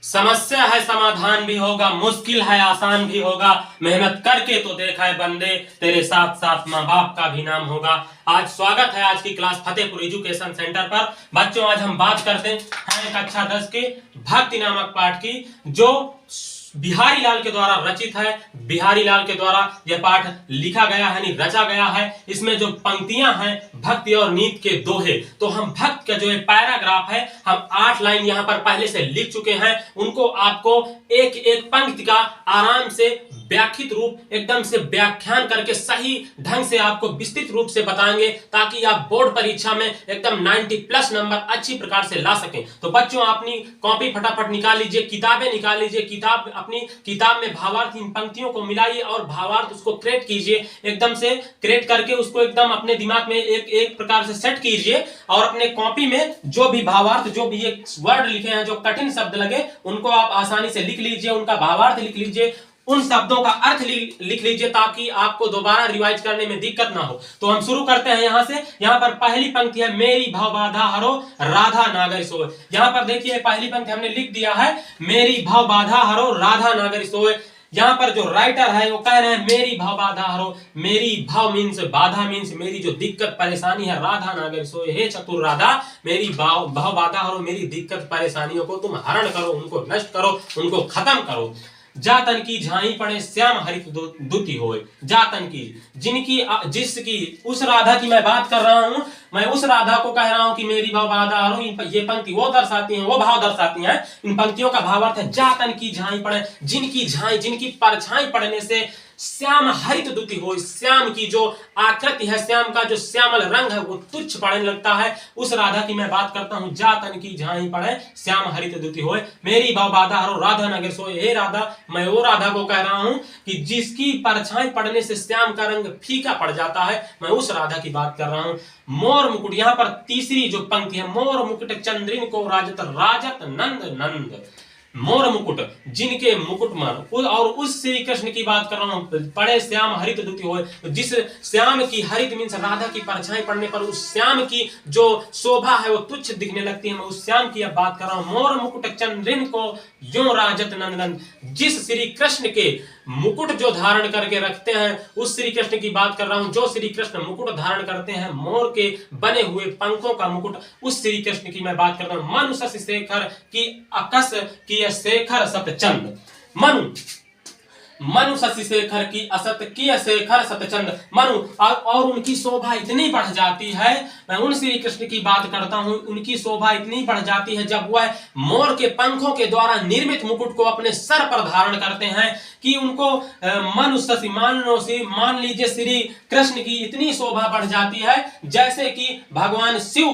समस्या है समाधान भी होगा, मुश्किल है आसान भी होगा, मेहनत करके तो देखा है बंदे, तेरे साथ साथ माँ बाप का भी नाम होगा। आज स्वागत है आज की क्लास फतेहपुर एजुकेशन सेंटर पर। बच्चों आज हम बात करते हैं कक्षा 10 के भक्ति नामक पाठ की, जो बिहारी लाल के द्वारा रचित है। बिहारी लाल के द्वारा यह पाठ लिखा गया है, रचा गया है। इसमें जो पंक्तियां हैं भक्ति और नीत के दोहे, तो हम भक्त का जो पैराग्राफ है हम 8 लाइन यहाँ पर पहले से लिख चुके हैं। उनको आपको एक एक पंक्ति का आराम से व्याख्यित रूप एकदम से व्याख्यान करके सही ढंग से आपको विस्तृत रूप से बताएंगे, ताकि आप बोर्ड परीक्षा में एकदम 90+ नंबर अच्छी प्रकार से ला सकें। तो बच्चों अपनी कॉपी फटाफट निकाल लीजिए, किताबें निकाल लीजिए, अपनी किताब में भावार्थ इन पंक्तियों को मिलाइए और भावार्थ उसको क्रिएट कीजिए। एकदम से क्रिएट करके उसको एकदम अपने दिमाग में एक प्रकार से सेट कीजिए, और अपने कॉपी में जो भी भावार्थ, जो भी एक वर्ड लिखे हैं, जो कठिन शब्द लगे, उनको आप आसानी से लिख लीजिए, उनका भावार्थ लिख लीजिए, उन शब्दों का अर्थ लिख लीजिए, ताकि आपको दोबारा रिवाइज करने में दिक्कत ना हो। तो हम शुरू करते हैं यहां से। यहां पर पहली पंक्ति है, मेरी भव बाधा हरो राधा नागर सोए। यहां पर देखिए पहली पंक्ति हमने लिख दिया है, मेरी भव बाधा हरो राधा नागर सोए। यहां पर जो राइटर है वो कह रहे हैं मेरी भव बाधा हरो। मेरी भव मीन्स बाधा, मीन्स मेरी जो दिक्कत परेशानी है, राधा नागर सोए, हे चतुर राधा मेरी भव बाधा हरो, मेरी दिक्कत परेशानियों को तुम हरण करो, उनको नष्ट करो, उनको खत्म करो। जातन की झाई पड़े श्याम हरित दुति होए। जातन की, जिसकी, उस राधा की मैं बात कर रहा हूं, मैं उस राधा को कह रहा हूं कि मेरी भव बाधा हरो। ये पंक्ति वो दर्शाती हैं, वो भाव दर्शाती हैं। इन पंक्तियों का भावार्थ है, जातन की झाई पड़े, जिनकी झाई, जिनकी परछाई पड़ने से श्याम हरित दुति हो। श्याम की जो आकृति है, श्याम का जो श्यामल रंग है वो तुच्छ पड़ने लगता है, उस राधा की मैं बात करता हूं। जातन की झाई पड़े श्याम हरित दुति होए, मेरी भव बाधा हरो राधा नगर सोए। हे राधा, मैं वो राधा को कह रहा हूं कि जिसकी परछाई पड़ने से श्याम का रंग फीका पड़ जाता है, मैं उस राधा की बात कर रहा हूं। मोर मुकुट, यहां पर तीसरी जो पंक्ति है, मोर मुकुट चंद्रिन को राजत राजत नंद नंद। मोर मुकुट, जिनके मुकुट मन, और उस श्री कृष्ण की बात कर रहा हूं, पड़े श्याम हरित दुति होए। जिस श्याम की, हरित मीन्स राधा की परछाई पड़ने पर उस श्याम की जो शोभा है वो तुच्छ दिखने लगती है, मैं उस श्याम की अब बात कर रहा हूं। मोर मुकुट चंद्रिन को यो राजत नंदन, जिस श्री कृष्ण के मुकुट जो धारण करके रखते हैं, उस श्री कृष्ण की बात कर रहा हूं। जो श्री कृष्ण मुकुट धारण करते हैं, मोर के बने हुए पंखों का मुकुट, उस श्री कृष्ण की मैं बात कर रहा हूं। मनु शशि शेखर की अकस की शेखर सतचंद। मनु शशि शेखर की असत की शेखर सतचंद। मनु और उनकी शोभा इतनी बढ़ जाती है, मैं उन श्री कृष्ण की बात करता हूं, उनकी शोभा इतनी बढ़ जाती है जब वह मोर के पंखों के द्वारा निर्मित मुकुट को अपने सर पर धारण करते हैं, कि उनको मनु शशि, मान लीजिए श्री कृष्ण की इतनी शोभा बढ़ जाती है जैसे कि भगवान शिव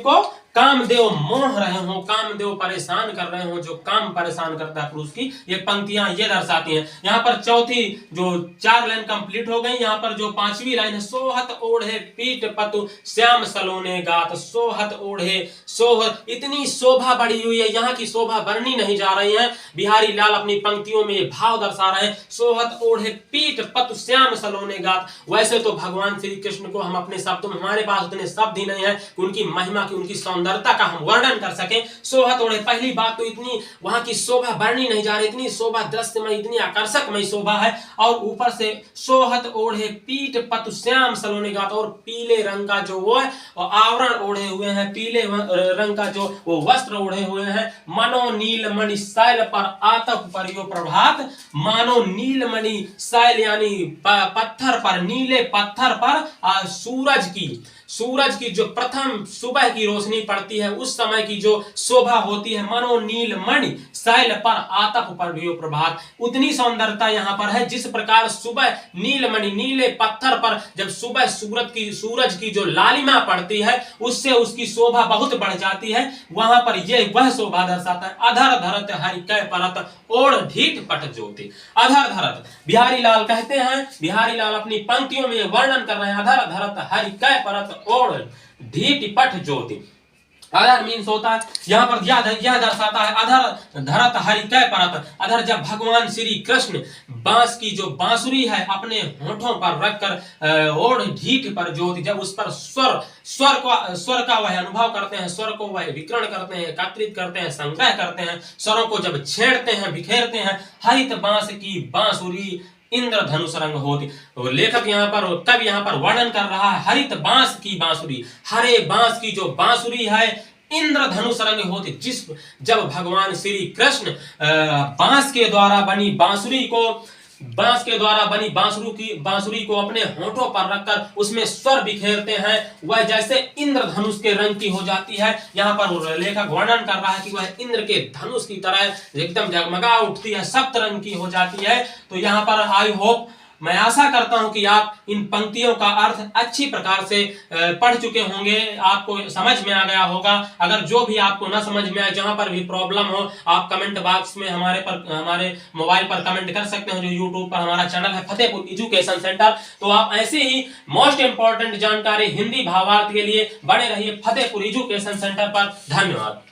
को कामदेव मोह रहे हो, कामदेव परेशान कर रहे हो, जो काम परेशान करता है पुरुष की। ये पंक्तियां ये दर्शाती हैं। यहाँ पर चौथी जो 4 लाइन कंप्लीट हो गई। यहाँ पर जो 5वीं लाइन है, सोहत ओढ़े पीठ पतु श्याम सलोने गात। सोहत ओढ़े, सोहत, इतनी शोभा बढ़ी हुई है, यहाँ की शोभा बढ़नी नहीं जा रही है। बिहारी लाल अपनी पंक्तियों में ये भाव दर्शा रहे हैं, सोहत ओढ़े पीठ पतु श्याम सलोने गात। वैसे तो भगवान श्री कृष्ण को हम अपने शब्दों में, हमारे पास उतने शब्द ही नहीं है कि उनकी महिमा की, उनकी सुंदरता का हम वर्णन कर सके। शोभा ओढ़े, पहली बात तो इतनी वहां की शोभा बढ़नी नहीं जा रही, इतनी शोभा दृश्य में, इतनी आकर्षकमय शोभा है। और ऊपर से सोहत ओढ़े पीठ पतु श्याम सलोने गात, और पीले रंग का जो वो है आवरण ओढ़े हुए हैं, पीले रंग का जो वो वस्त्र ओढ़े हुए हैं। मनो नीलमणि शैल पर आतप परियो प्रभात। मानो नीलमणि शैल यानी पत्थर पर, नीले पत्थर पर सूरज की जो प्रथम सुबह की रोशनी पड़ती है, उस समय की जो शोभा होती है। मनो नीलमणि शैल पर आतप पर भी प्रभात, उतनी सौंदर्यता यहाँ पर है जिस प्रकार सुबह नीलमणि, नीले पत्थर पर जब सुबह सूरज की जो लालिमा पड़ती है, उससे उसकी शोभा बहुत बढ़ जाती है। वहां पर यह वह शोभा दर्शाता है। अधर धरत हरि कै परत ओढ़ ढीठ पट ज्योति। अधर धरत, बिहारी लाल कहते हैं, बिहारी लाल अपनी पंक्तियों में वर्णन कर रहे हैं, अधर धरत हरि कै परत ओढ़ ढीठ पट ज्योति। अधर मीन्स होता है, यहाँ पर यह दर्शाता है अधर धरत हरि तय परत। अधर जब भगवान श्री कृष्ण बांस की जो बांसुरी है अपने होठों पर रखकर ओढ़ ढीठ पर ज्योति, जब उस पर स्वर का वह अनुभव करते हैं, स्वर को वह विकर्ण करते हैं, एकत्रित करते हैं, संग्रह करते हैं, स्वरों को जब छेड़ते हैं, बिखेरते हैं, हरित बांस की बांसुरी इंद्रधनुष रंग होती। तो लेखक यहाँ पर तब यहाँ पर वर्णन कर रहा है हरित बांस की बांसुरी, हरे बांस की जो बांसुरी है इंद्रधनुष रंग होती। जिस जब भगवान श्री कृष्ण बांस के द्वारा बनी बांसुरी को अपने होठों पर रखकर उसमें स्वर बिखेरते हैं, वह जैसे इंद्रधनुष के रंग की हो जाती है। यहाँ पर लेखक वर्णन कर रहा है कि वह इंद्र के धनुष की तरह एकदम जगमगा उठती है, सप्त रंग की हो जाती है। तो यहाँ पर आई होप, मैं आशा करता हूं कि आप इन पंक्तियों का अर्थ अच्छी प्रकार से पढ़ चुके होंगे, आपको समझ में आ गया होगा। अगर जो भी आपको ना समझ में आए, जहां पर भी प्रॉब्लम हो, आप कमेंट बॉक्स में हमारे मोबाइल पर कमेंट कर सकते हैं। जो यूट्यूब पर हमारा चैनल है फतेहपुर एजुकेशन सेंटर, तो आप ऐसे ही मोस्ट इंपॉर्टेंट जानकारी हिंदी भावार्थ के लिए बने रहिए फतेहपुर एजुकेशन सेंटर पर। धन्यवाद।